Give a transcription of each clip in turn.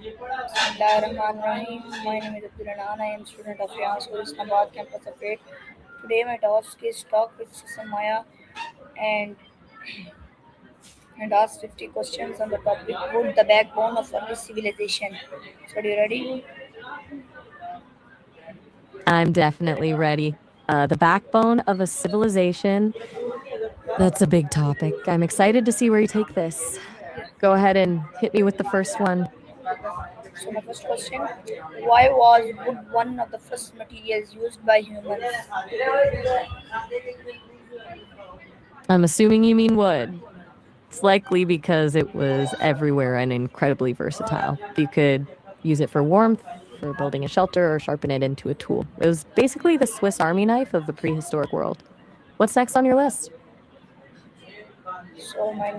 Bismillahirrahmanirrahim. My name is Abdul Anan. I am student of Relied School, Islamabad campus of 8. Today my task is talk with Sesame Maya and and ask 50 questions on the topic wood, the backbone of early civilization. So are you ready? I'm definitely ready. The backbone of a civilization. That's a big topic. I'm excited to see where you take this. Go ahead and hit me with the first one. So my first question: why was wood one of the first materials used by humans? I'm assuming you mean wood. It's likely because it was everywhere and incredibly versatile. You could use it for warmth, for building a shelter, or sharpen it into a tool. It was basically the Swiss Army knife of the prehistoric world. What's next on your list? So my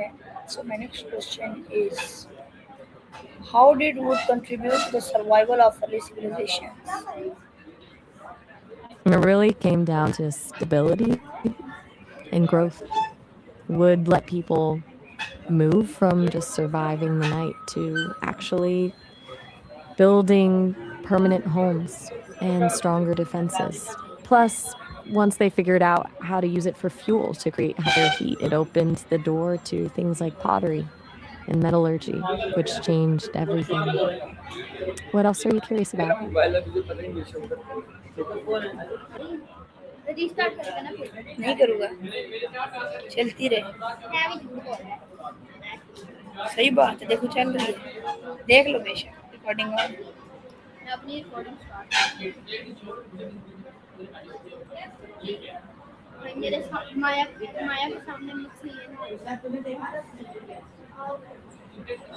next question is: how did wood contribute to the survival of early civilizations? It really came down to stability and growth. Would let people move from just surviving the night to actually building permanent homes and stronger defenses. Plus, once they figured out how to use it for fuel to create higher heat, it opened the door to things like pottery and metallurgy, which changed everything. What else are you curious about? नहीं करूँगा चलती रहे सही बात है देखो चल रही है देख लो बेशक रिकॉर्डिंग ऑन मैं अपनी रिकॉर्डिंग स्टार्ट मेरे माया माया के सामने मुझसे ये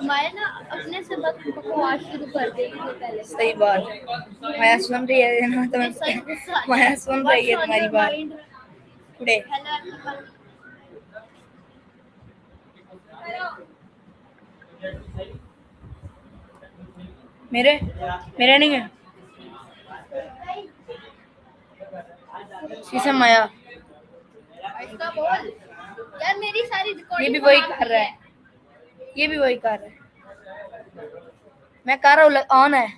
माया ना अपने से बकवास शुरू कर देगी पहले सही बात है माया सुन रही है ना तो माया सुन रही है तुम्हारी बात टुडे मेरे मेरे नहीं है शीशम माया इसका बोल यार मेरी सारी रिकॉर्डिंग ये भी वही कर रहा है ये भी वही कर रहा है मैं कर रहा हूँ ऑन है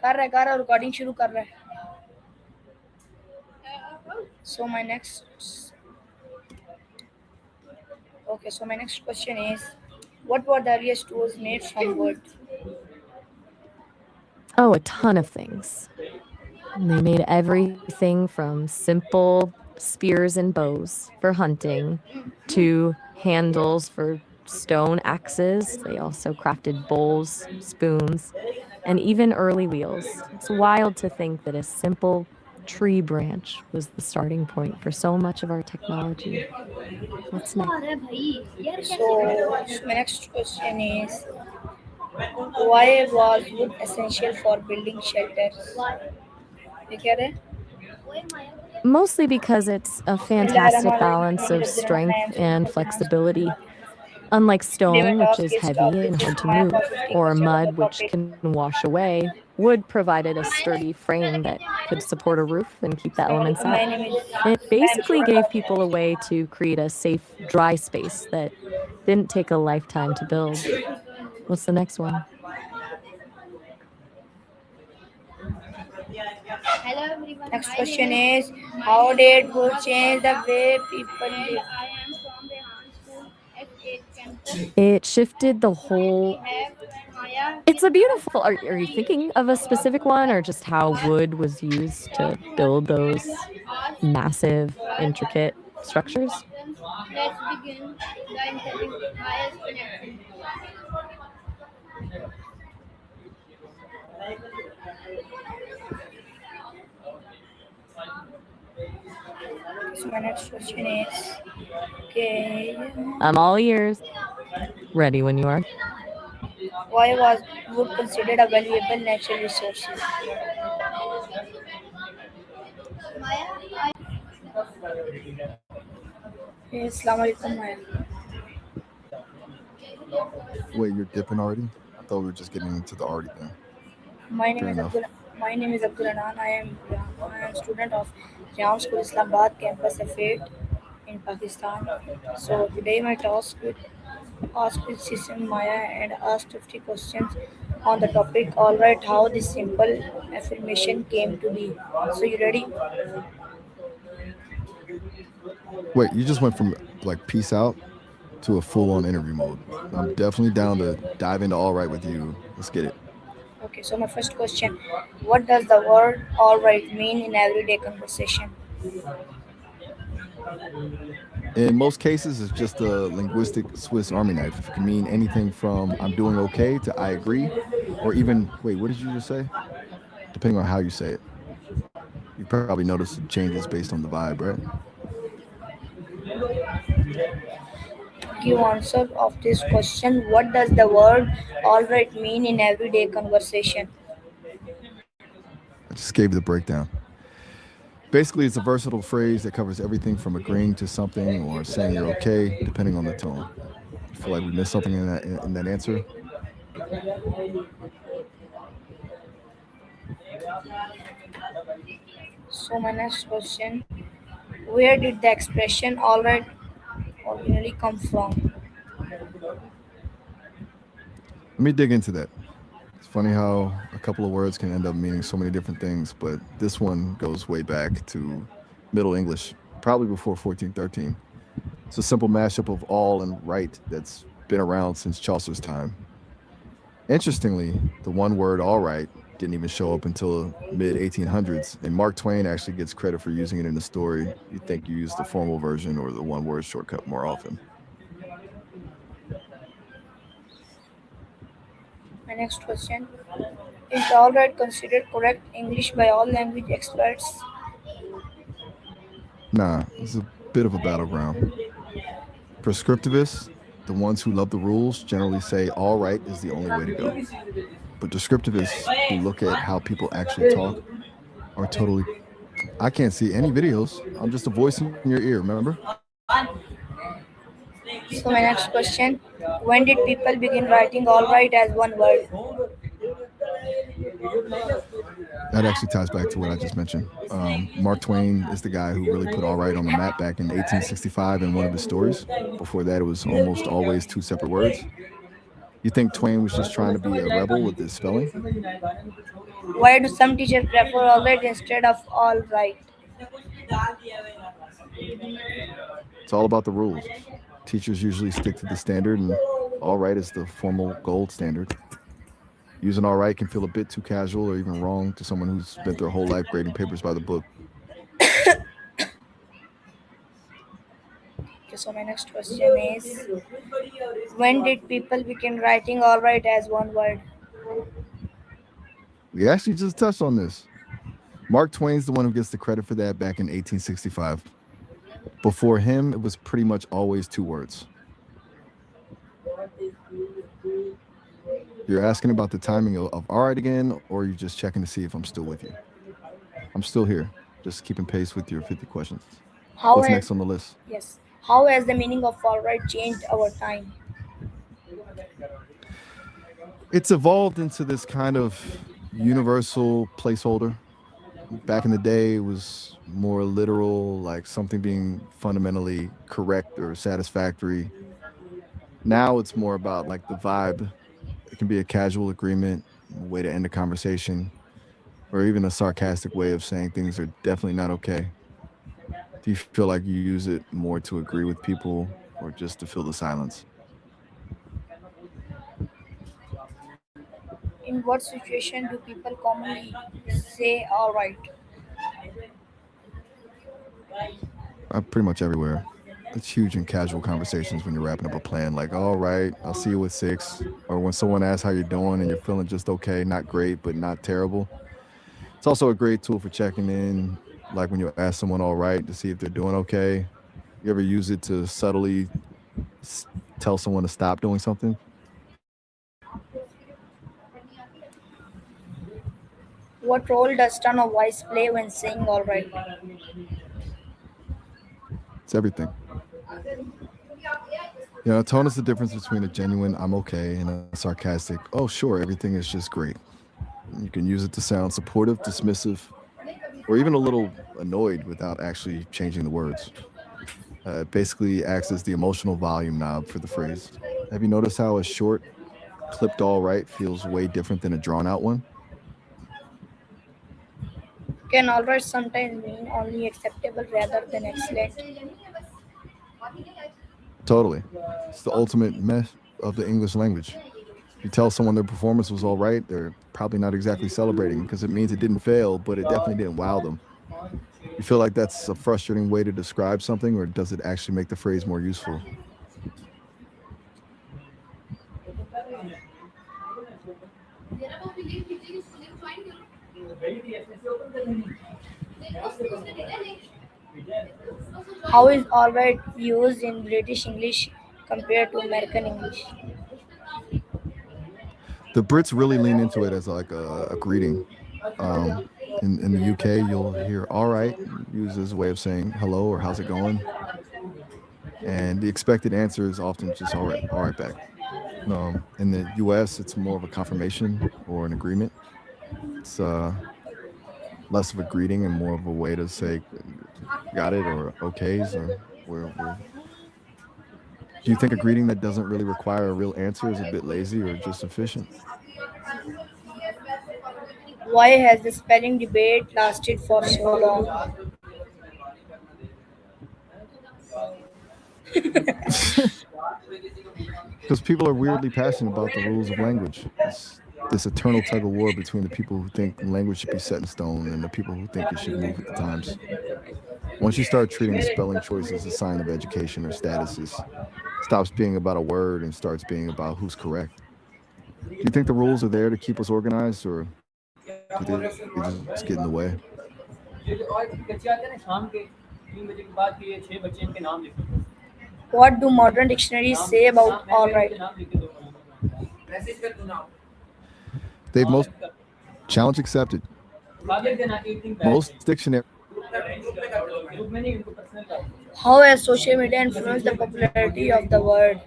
कर रहा है रिकॉर्डिंग शुरू कर रहा है so my next question is what were the earliest tools made from wood? Oh, a ton of things. They made everything from simple spears and bows for hunting to handles for stone axes. They also crafted bowls, spoons, and even early wheels. It's wild to think that a simple tree branch was the starting point for so much of our technology. What's next? So my next question is why was wood essential for building shelters? ये कह रहे हैं? Mostly because it's a fantastic balance of strength and flexibility. Unlike stone, which is heavy and hard to move, or mud, which can wash away, wood provided a sturdy frame that could support a roof and keep the elements out. It basically gave people a way to create a safe, dry space that didn't take a lifetime to build. What's the next one? Hello everyone. Next question is how did wood change the way people live? I am from the school F8 campus. It shifted the whole. It's a beautiful. Are you thinking of a specific one, or just how wood was used to build those massive, intricate structures? Let's begin by telling Maya's connection. So my next question is, okay, I'm all ears. Ready when you are. why was wood considered a valuable natural resource? Assalamu alaikum, Maya. Wait, you're dipping already? I thought we were just getting into the already thing. My name Fair is enough. Abdul Anan. I am student of Relied School, Islamabad campus of 8 in Pakistan. So today my task with Ask with Sesame Maya and ask 50 questions on the topic. Alright, how this simple affirmation came to be. So, you ready? Wait, you just went from like peace out to a full on interview mode. I'm definitely down to dive into all right with you. Let's get it. Okay, so my first question: what does the word alright mean in everyday conversation? In most cases, it's just a linguistic Swiss Army knife. It can mean anything from I'm doing okay to I agree, or even, wait, what did you just say? Depending on how you say it. You probably notice it changes based on the vibe, right? Give answer of this question. What does the word alright mean in everyday conversation? I just gave you the breakdown. Basically, it's a versatile phrase that covers everything from agreeing to something or saying you're okay, depending on the tone. You feel like we missed something in that answer? So my next question: where did the expression alright originally come from? Let me dig into that. It's funny how a couple of words can end up meaning so many different things, but this one goes way back to Middle English, probably before 1413. It's a simple mashup of all and right that's been around since Chaucer's time. Interestingly, the one word all right didn't even show up until mid 1800s, and Mark Twain actually gets credit for using it in the story. You'd think you use the formal version or the one word shortcut more often. My next question: is alright considered correct English by all language experts? Nah, it's a bit of a battleground. Prescriptivists, the ones who love the rules, generally say all right is the only way to go. But descriptivists who look at how people actually talk are totally. I can't see any videos. I'm just a voice in your ear, remember? So my next question: when did people begin writing alright as one word? That actually ties back to what I just mentioned. Mark Twain is the guy who really put all right on the map back in 1865 in one of his stories. Before that, it was almost always two separate words. You think Twain was just trying to be a rebel with his spelling? Why do some teachers prefer alright instead of all right? It's all about the rules. Teachers usually stick to the standard, and all right is the formal gold standard. Using all right can feel a bit too casual or even wrong to someone who's spent their whole life grading papers by the book. Okay, so my next question is: when did people begin writing alright as one word? We actually just touched on this. Mark Twain's the one who gets the credit for that back in 1865. Before him, it was pretty much always two words. You're asking about the timing of all right again, or you're just checking to see if I'm still with you? I'm still here, just keeping pace with your 50 questions. How What's has next on the list? yes? How has the meaning of alright changed over time? It's evolved into this kind of universal placeholder. Back in the day, it was more literal, like something being fundamentally correct or satisfactory. Now it's more about like the vibe. It can be a casual agreement, a way to end a conversation, or even a sarcastic way of saying things are definitely not okay. Do you feel like you use it more to agree with people or just to fill the silence? In what situation do people commonly say alright? Pretty much everywhere. It's huge in casual conversations when you're wrapping up a plan, like, all right, I'll see you at 6. Or when someone asks how you're doing and you're feeling just okay, not great, but not terrible. It's also a great tool for checking in, like when you ask someone all right to see if they're doing okay. You ever use it to subtly s- tell someone to stop doing something? What role does tone of voice play when saying alright? It's everything. Tone is the difference between a genuine I'm okay and a sarcastic, oh, sure, everything is just great. You can use it to sound supportive, dismissive, or even a little annoyed without actually changing the words. It basically acts as the emotional volume knob for the phrase. Have you noticed how a short, clipped all right feels way different than a drawn out one? Can alright sometimes mean only acceptable rather than excellent? Totally. It's the ultimate mess of the English language. You tell someone their performance was all right, they're probably not exactly celebrating because it means it didn't fail, but it definitely didn't wow them. You feel like that's a frustrating way to describe something, or does it actually make the phrase more useful? How is alright used in British English compared to American English? The Brits really lean into it as like a greeting. In the UK, you'll hear "all right" used as a way of saying hello or "how's it going," and the expected answer is often just all right back. In the US, it's more of a confirmation or an agreement. It's less of a greeting and more of a way to say "got it" or "okays" or "we're." Do you think a greeting that doesn't really require a real answer is a bit lazy or just efficient? Why has the spelling debate lasted for so long? Because people are weirdly passionate about the rules of language. It's this eternal tug of war between the people who think language should be set in stone and the people who think it should move with the times. Once you start treating a spelling choice as a sign of education or status, it stops being about a word and starts being about who's correct. Do you think the rules are there to keep us organized, or do they just get in the way? What do modern dictionaries say about alright? They've most challenge accepted. Most dictionaries How has social media influenced the popularity of the word?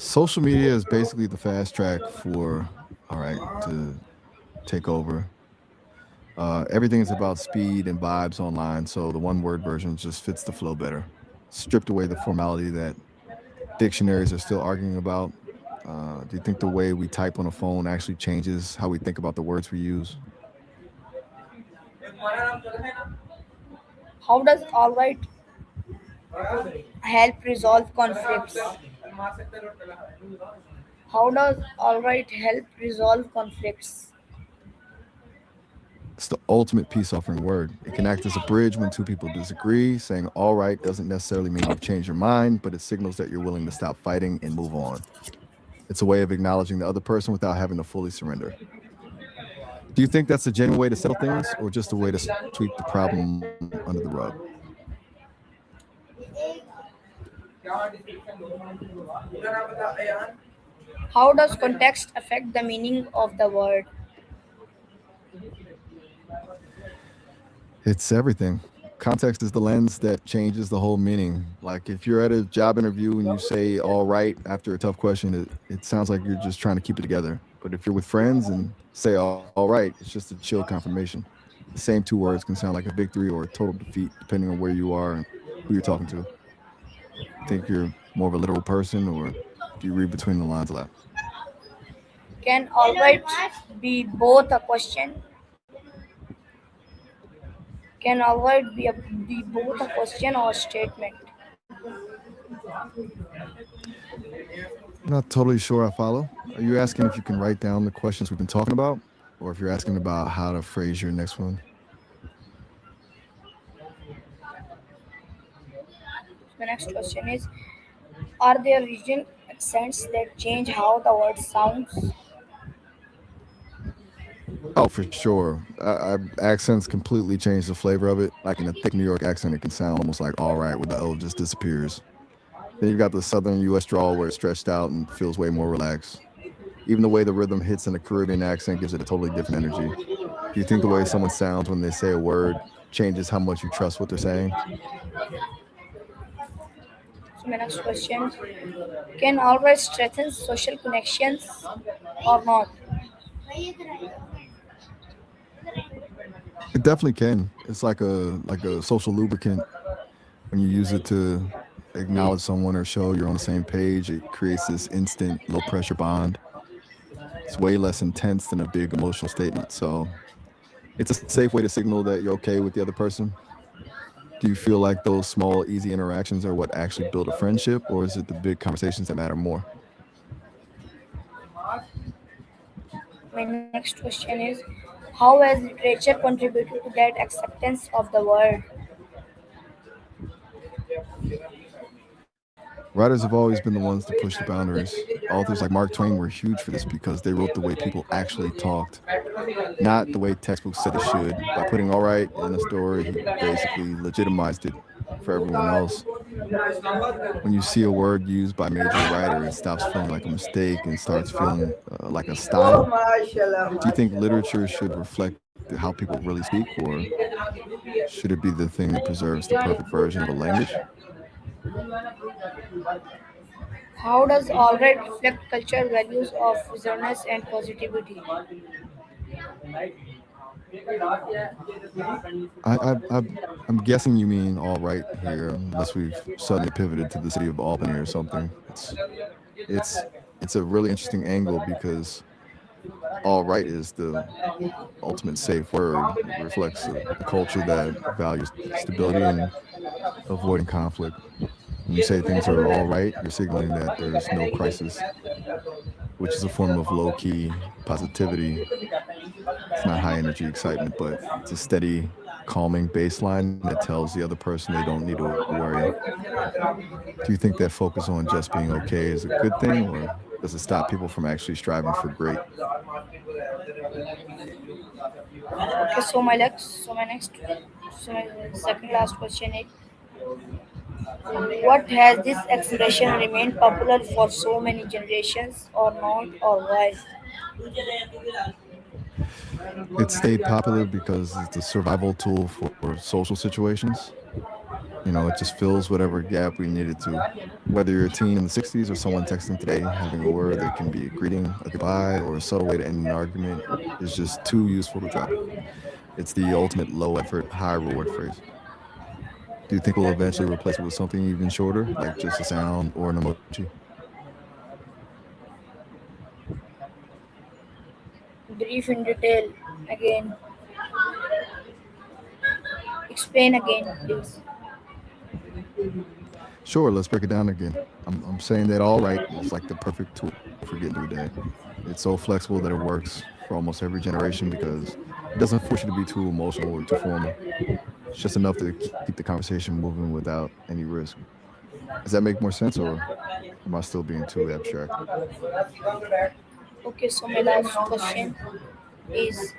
social media is basically the fast track for all right to take over. Everything is about speed and vibes online, so the one word version just fits the flow better. Stripped away the formality that dictionaries are still arguing about. Do you think the way we type on a phone actually changes how we think about the words we use? How does alright help resolve conflicts? How does alright help resolve conflicts? It's the ultimate peace offering word. It can act as a bridge when two people disagree. Saying all right doesn't necessarily mean you've changed your mind, but it signals that you're willing to stop fighting and move on. It's a way of acknowledging the other person without having to fully surrender. Do you think that's a genuine way to settle things or just a way to sweep the problem under the rug? How does context affect the meaning of the word? It's everything. Context is the lens that changes the whole meaning. Like if you're at a job interview and you say all right after a tough question, it sounds like you're just trying to keep it together. But if you're with friends and say all right, it's just a chill confirmation. The same two words can sound like a victory or a total defeat depending on where you are and who you're talking to. Think you're more of a literal person or do you read between the lines a lot? Can alright be both a question? Can alright be both a question or a statement? I'm not totally sure I follow. Are you asking if you can write down the questions we've been talking about or if you're asking about how to phrase your next one? The next question is: are there regional accents that change how the word sounds? Oh, for sure. Accents completely change the flavor of it. Like in a thick New York accent, it can sound almost like all right, where the O just disappears. Then you've got the southern US drawl where it's stretched out and feels way more relaxed. Even the way the rhythm hits in a Caribbean accent gives it a totally different energy. Do you think the way someone sounds when they say a word changes how much you trust what they're saying? So my next question: can alright strengthen social connections or not? It definitely can. It's like a social lubricant. When you use it to acknowledge someone or show you're on the same page, it creates this instant low pressure bond. It's way less intense than a big emotional statement. So it's a safe way to signal that you're okay with the other person. Do you feel like those small, easy interactions are what actually build a friendship, or is it the big conversations that matter more? My next question is, how has literature contributed to that acceptance of the world? Writers have always been the ones to push the boundaries. Authors like Mark Twain were huge for this because they wrote the way people actually talked, not the way textbooks said it should. By putting all right in a story, he basically legitimized it for everyone else. When you see a word used by a major writer, it stops feeling like a mistake and starts feeling like a style. Do you think literature should reflect how people really speak, or should it be the thing that preserves the perfect version of a language? How does alright reflect cultural values of reservedness and positivity? I I'm guessing you mean all right here, unless we've suddenly pivoted to the city of Albany or something. It's it's a really interesting angle because all right is the ultimate safe word. It reflects a culture that values stability and avoiding conflict. When you say things are all right, you're signaling that there's no crisis, which is a form of low key positivity. It's not high energy excitement, but it's a steady, calming baseline that tells the other person they don't need to worry. Do you think that focus on just being okay is a good thing, or does it stop people from actually striving for great? Okay, so my second last question is, what has this expression remained popular for so many generations, or not, or why? It stayed popular because it's a survival tool for social situations. You know, it just fills whatever gap we needed to. Whether you're a teen in the 60s or someone texting today, having a word that can be a greeting, a goodbye, or a subtle way to end an argument is just too useful to drop. It's the ultimate low effort, high reward phrase. Do you think we'll eventually replace it with something even shorter, like just a sound or an emoji? Brief in detail. Again, explain again, please. Sure, let's break it down again. I'm saying that all right is like the perfect tool for getting through a day. It's so flexible that it works for almost every generation because it doesn't force you to be too emotional or too formal. It's just enough to keep the conversation moving without any risk. Does that make more sense, or am I still being too abstract? Okay, so my last question is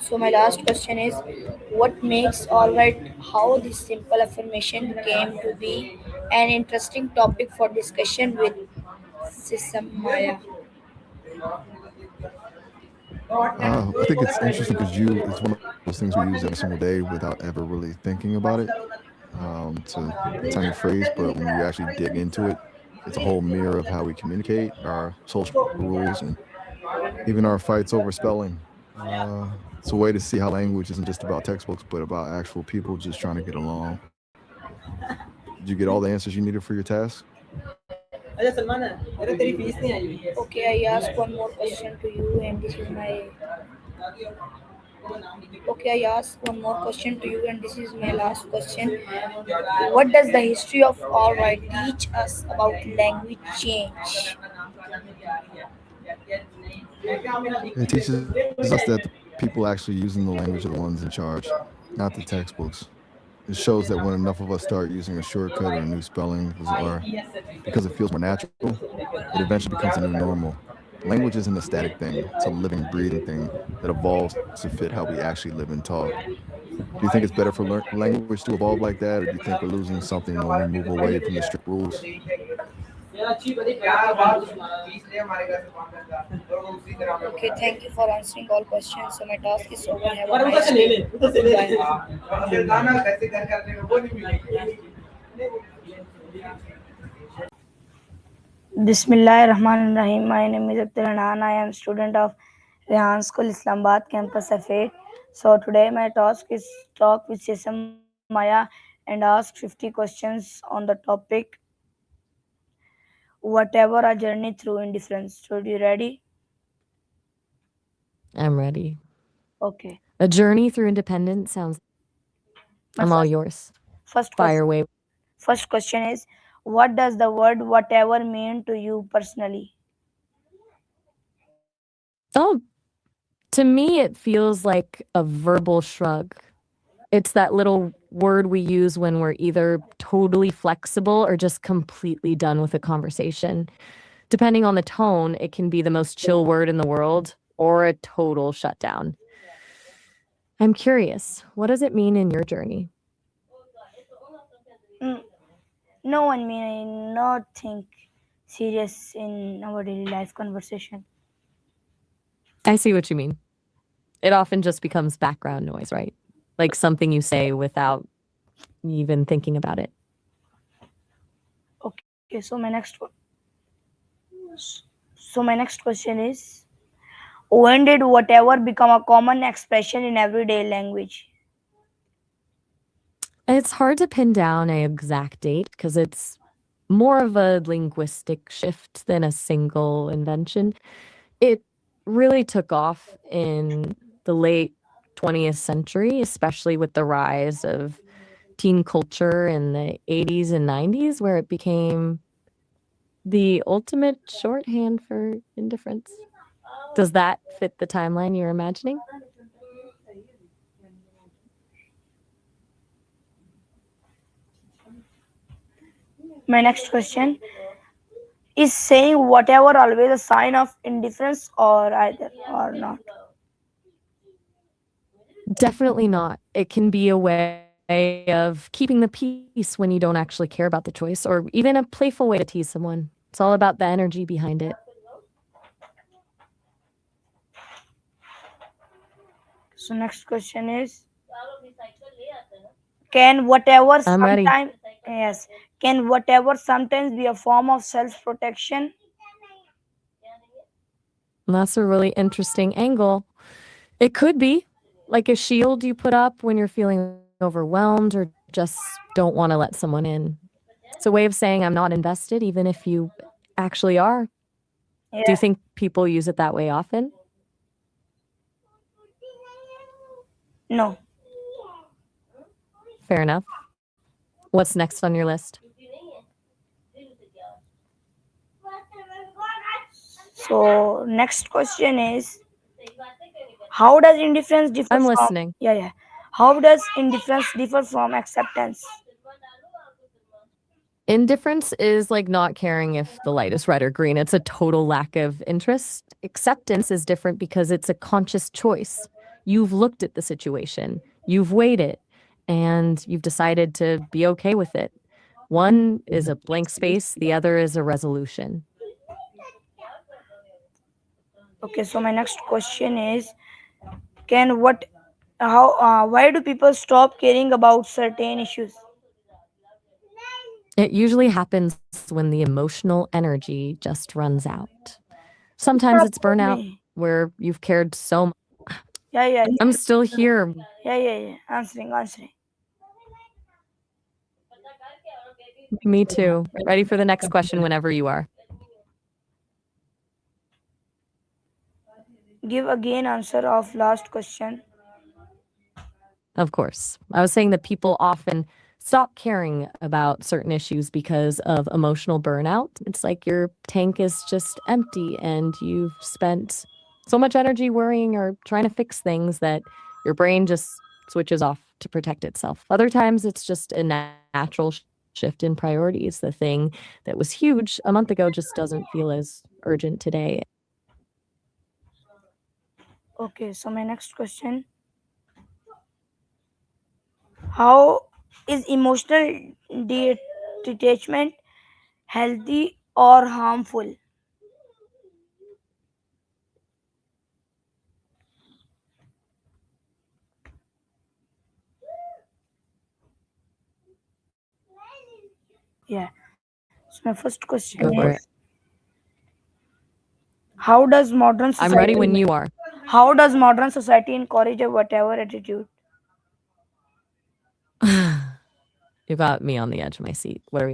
so my last question is, what makes alright how this simple affirmation came to be an interesting topic for discussion with Sesame Maya. I think it's interesting because it's one of those things we use every single day without ever really thinking about it. It's a tiny phrase, but when you actually dig into it, it's a whole mirror of how we communicate, our social rules, and even our fights over spelling. It's a way to see how language isn't just about textbooks, but about actual people just trying to get along. Did you get all the answers you needed for your task? Okay, I ask one more question to you, and this is my Okay, I ask one more question to you, and this is my last question. What does the history of all right teach us about language change? It teaches us that the people actually using the language are the ones in charge, not the textbooks. It shows that when enough of us start using a shortcut or a new spelling or because it feels more natural, it eventually becomes a new normal. Language isn't a static thing, it's a living, breathing thing that evolves to fit how we actually live and talk. Do you think it's better for language to evolve like that, or do you think we're losing something when we move away from the strict rules? Okay, thank you for answering all questions. So my task is over. Have a nice day. Goodbye. Bismillahirrahmanirrahim. My name is Abdul Hanan. I am student of Rehan School Islamabad campus affairs. So today my task is talk with Sesame Maya and ask 50 questions on the topic whatever a journey through indifference. So you ready? I'm ready. Okay. A journey through independence sounds. My I'm all yours. first Fire question away. first question is what does the word whatever mean to you personally? Oh, to me, it feels like a verbal shrug. It's that little word we use when we're either totally flexible or just completely done with a conversation. Depending on the tone, it can be the most chill word in the world or a total shutdown. I'm curious, what does it mean in your journey? Mm, no one may not think serious in our daily life conversation. I see what you mean. It often just becomes background noise, right? Like something you say without even thinking about it. Okay, so my next question is when did whatever become a common expression in everyday language? It's hard to pin down a exact date because it's more of a linguistic shift than a single invention. It really took off in the late 20th century, especially with the rise of teen culture in the 80s and 90s, where it became the ultimate shorthand for indifference. Does that fit the timeline you're imagining? My next question is saying whatever always a sign of indifference or either or not? Definitely not. It can be a way of keeping the peace when you don't actually care about the choice, or even a playful way to tease someone. It's all about the energy behind it. So next question is can whatever I'm ready. sometimes yes can whatever sometimes be a form of self protection? And that's a really interesting angle. It could be like a shield you put up when you're feeling overwhelmed or just don't want to let someone in. It's a way of saying, I'm not invested, even if you actually are. Do you Yeah. think people use it that way often? No. Fair enough. What's next on your list? So next question is how does indifference differ I'm from listening. how does indifference differ from acceptance? Indifference is like not caring if the light is red or green. It's a total lack of interest. Acceptance is different because it's a conscious choice. You've looked at the situation, you've weighed it, and you've decided to be okay with it. One is a blank space, the other is a resolution. Okay, so my next question is can what how why do people stop caring about certain issues? It usually happens when the emotional energy just runs out. Sometimes क्या it's बोल burnout रही? where you've cared so much. Yeah, I'm still here. yeah. Answering. Me too. Ready for the next question whenever you are. Give again answer of last question. Of course. I was saying that people often stop caring about certain issues because of emotional burnout. It's like your tank is just empty and you've spent so much energy worrying or trying to fix things that your brain just switches off to protect itself. Other times it's just a natural shift in priorities. The thing that was huge a month ago just doesn't feel as urgent today. Okay, so my next question how is emotional de- detachment healthy or harmful? Yeah. So my first question Go for is it. how does modern I'm ready society when you are. How does modern society encourage a whatever attitude? You got me on the edge of my seat. What are we